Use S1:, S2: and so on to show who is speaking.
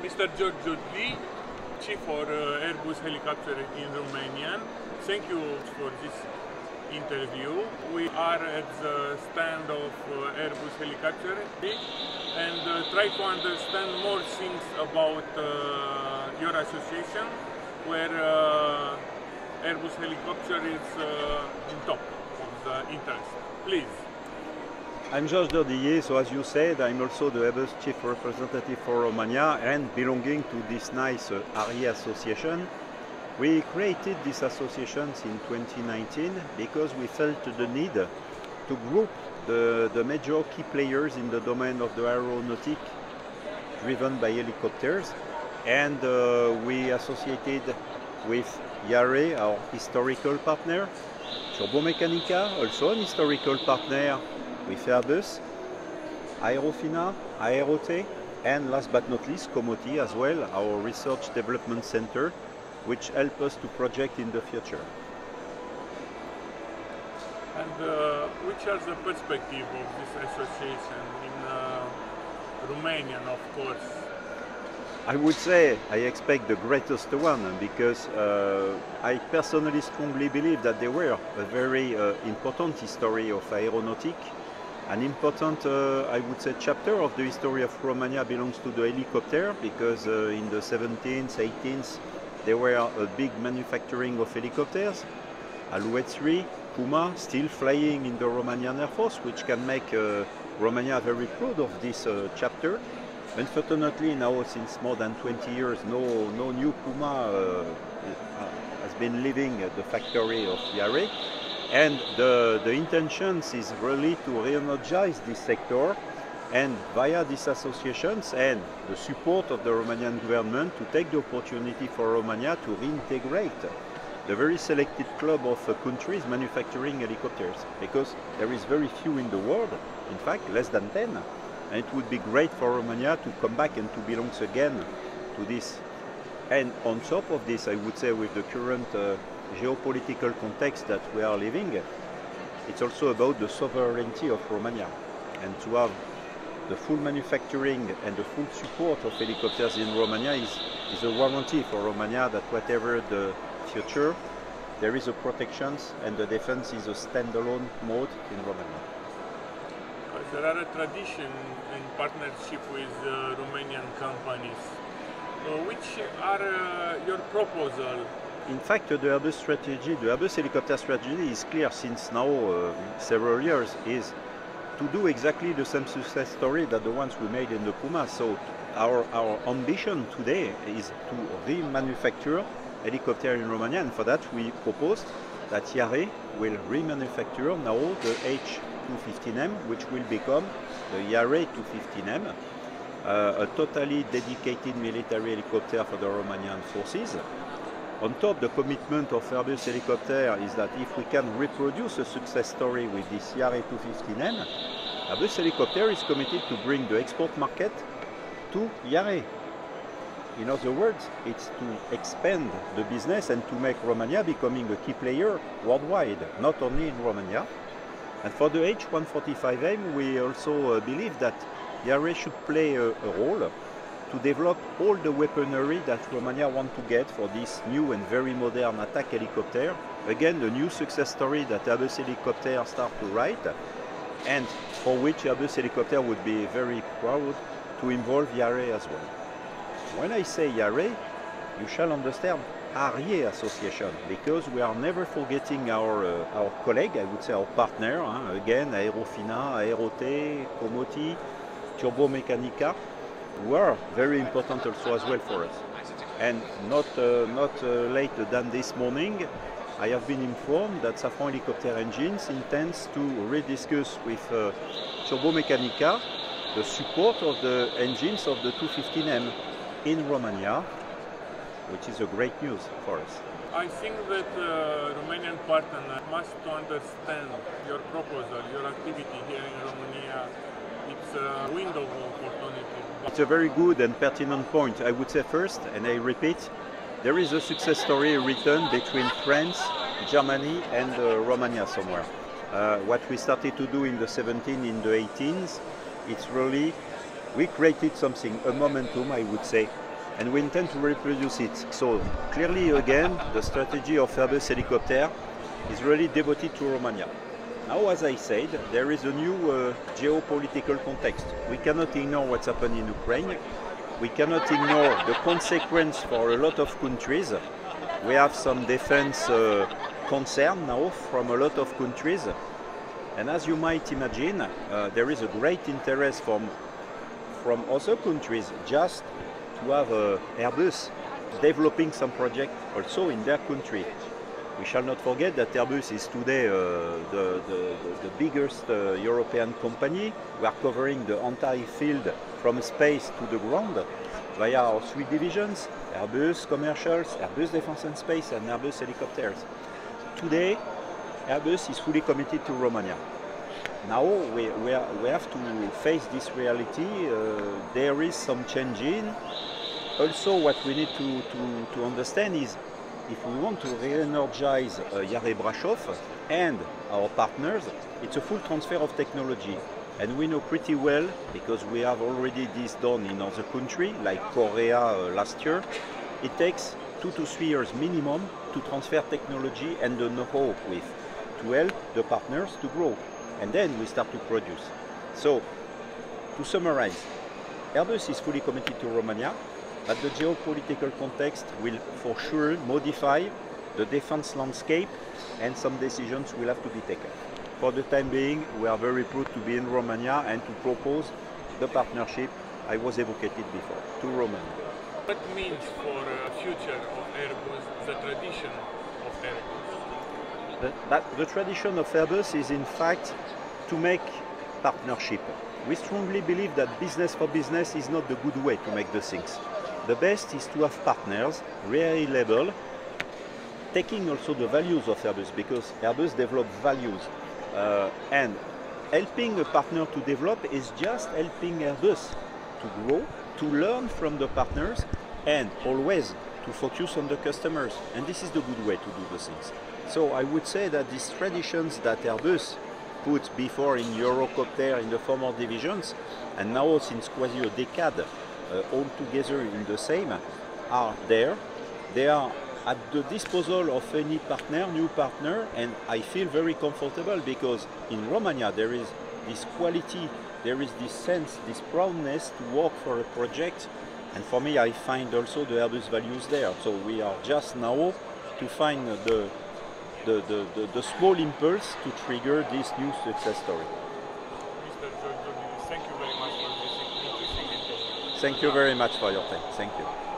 S1: Mr. DURDILLY, Chief for AIRBUS helicopter in Romanian. Thank you for this interview. We are at the stand of AIRBUS helicopter and try to understand more things about your association, where AIRBUS helicopter is in top of the interest. Please.
S2: I'm DURDILLY, so as you said, I'm also the AIRBUS Chief Representative for Romania and belonging to this nice ARIE association. We created this association in 2019 because we felt the need to group the major key players in the domain of the aeronautic driven by helicopters, and we associated with A.R.I.E, our historical partner, Turbomecanica, also an historical partner with AIRBUS, Aerofina, ARO.A&D, and last but not least, COMOTI as well, our research development center, which help us to project in the future.
S1: And which are the perspective of this association in Romanian, of course?
S2: I would say I expect the greatest one, because I personally strongly believe that they were a very important history of aeronautic. An important, I would say, chapter of the history of Romania belongs to the helicopter, because in the 17th, 18th, there were a big manufacturing of helicopters. Alouette 3, Puma, still flying in the Romanian Air Force, which can make Romania very proud of this chapter. Unfortunately, now since more than 20 years, no new Puma has been leaving the factory of the A.R.I.E. And the intention is really to re-energize this sector, and via these associations and the support of the Romanian government, to take the opportunity for Romania to reintegrate the very selected club of countries manufacturing helicopters, because there is very few in the world, in fact less than 10, and it would be great for Romania to come back and to belong again to this. And on top of this, I would say, with the current geopolitical context that we are living, it's also about the sovereignty of Romania, and to have the full manufacturing and the full support of helicopters in Romania is a warranty for Romania that whatever the future, there is a protection and the defense is a standalone mode in Romania.
S1: There are a tradition in partnership with Romanian companies. Which are your proposals?
S2: In fact, the AIRBUS strategy, the AIRBUS helicopter strategy is clear since now several years, is to do exactly the same success story that the ones we made in the Puma. So our ambition today is to remanufacture helicopter in Romania, and for that we proposed that A.R.I.E will remanufacture now the H215M, which will become the A.R.I.E 215M, a totally dedicated military helicopter for the Romanian forces. On top, the commitment of AIRBUS helicopter is that if we can reproduce a success story with this A.R.I.E 215M, AIRBUS helicopter is committed to bring the export market to A.R.I.E. In other words, it's to expand the business and to make Romania becoming a key player worldwide, not only in Romania. And for the H145M, we also believe that A.R.I.E should play a role to develop all the weaponry that Romania want to get for this new and very modern attack helicopter. Again, the new success story that AIRBUS helicopter start to write, and for which AIRBUS helicopter would be very proud to involve A.R.I.E as well. When I say A.R.I.E, you shall understand ARIE association, because we are never forgetting our colleague, I would say our partner, again, Aerofina, ARO.A&D, COMOTI, Turbomecanica, who are very important also as well for us. And not later than this morning, I have been informed that Safran Helicopter Engines intends to rediscuss with Turbomecanica the support of the engines of the 215M in Romania, which is a great news for us.
S1: I think that Romanian partner must understand your proposal, your activity here in Romania. It's a window of opportunity.
S2: It's a very good and pertinent point. I would say first, and I repeat, there is a success story written between France, Germany and Romania somewhere. What we started to do in the 17th, in the 18th, it's really, we created something, a momentum, I would say, and we intend to reproduce it. So clearly, again, the strategy of Airbus Helicopter is really devoted to Romania. Now, as I said, there is a new geopolitical context. We cannot ignore what's happened in Ukraine. We cannot ignore the consequence for a lot of countries. We have some defense concern now from a lot of countries. And as you might imagine, there is a great interest from other countries just to have Airbus developing some project also in their country. We shall not forget that Airbus is today the biggest European company. We are covering the entire field from space to the ground via our 3 divisions: Airbus Commercials, Airbus Defence and Space, and Airbus Helicopters. Today, Airbus is fully committed to Romania. Now we have to face this reality. There is some change in. Also, what we need to understand is, if we want to re-energize Yare Brasov and our partners, it's a full transfer of technology. And we know pretty well, because we have already this done in other countries, like Korea last year, it takes 2 to 3 years minimum to transfer technology and the know-how with, to help the partners to grow. And then we start to produce. So, to summarize, Airbus is fully committed to Romania, but the geopolitical context will for sure modify the defense landscape, and some decisions will have to be taken. For the time being, we are very proud to be in Romania and to propose the partnership I was evocated before to Romania.
S1: What means for the future of Airbus the tradition of Airbus?
S2: The tradition of Airbus is in fact to make partnership. We strongly believe that business for business is not the good way to make the things. The best is to have partners, reliable, taking also the values of Airbus, because Airbus develops values. And helping a partner to develop is just helping Airbus to grow, to learn from the partners, and always to focus on the customers. And this is the good way to do the things. So I would say that these traditions that Airbus put before in Eurocopter, in the former divisions, and now since quasi a decade, all together in the same, are there. They are at the disposal of any partner, new partner, and I feel very comfortable, because in Romania there is this quality, there is this sense, this proudness to work for a project, and for me I find also the Airbus values there. So we are just now to find the small impulse to trigger this new success story.
S1: Mr. DURDILLY, thank you very much for this interesting interview.
S2: Thank you very much for your time. Thank you.